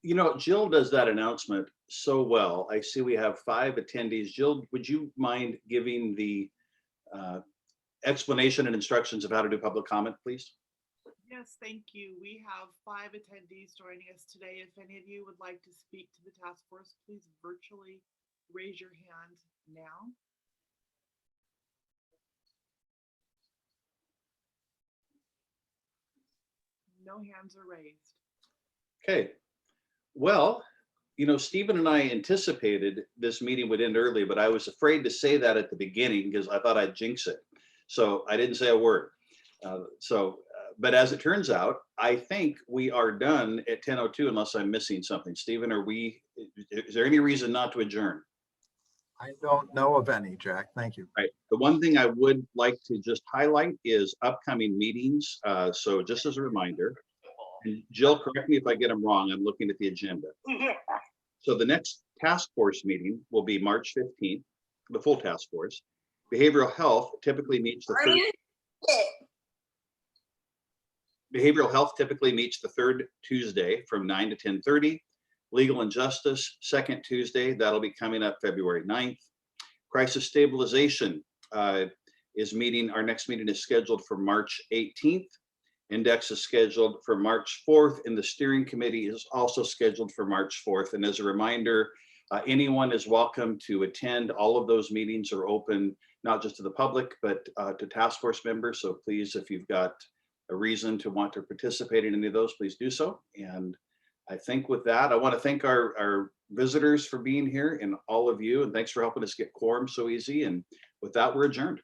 you know, Jill does that announcement so well. I see we have 5 attendees. Jill, would you mind giving the explanation and instructions of how to do public comment, please? Yes, thank you. We have 5 attendees joining us today. If any of you would like to speak to the task force, please virtually raise your hand now. No hands are raised. Okay. Well, you know, Stephen and I anticipated this meeting would end early, but I was afraid to say that at the beginning because I thought I'd jinx it. So I didn't say a word. But as it turns out, I think we are done at 10:02 unless I'm missing something. Stephen, is there any reason not to adjourn? I don't know of any, Jack. Thank you. Right. The one thing I would like to just highlight is upcoming meetings. So just as a reminder, and Jill, correct me if I get them wrong, I'm looking at the agenda. So the next task force meeting will be March 15th, the full task force. Behavioral health typically meets the third Tuesday from 9 to 10:30. Legal and Justice, second Tuesday, that'll be coming up February 9th. Crisis Stabilization is meeting, our next meeting is scheduled for March 18th. Index is scheduled for March 4th, and the steering committee is also scheduled for March 4th. And as a reminder, anyone is welcome to attend. All of those meetings are open, not just to the public, but to task force members. So please, if you've got a reason to want to participate in any of those, please do so. And I think with that, I want to thank our visitors for being here and all of you. And thanks for helping us get quorum so easy. And with that, we're adjourned.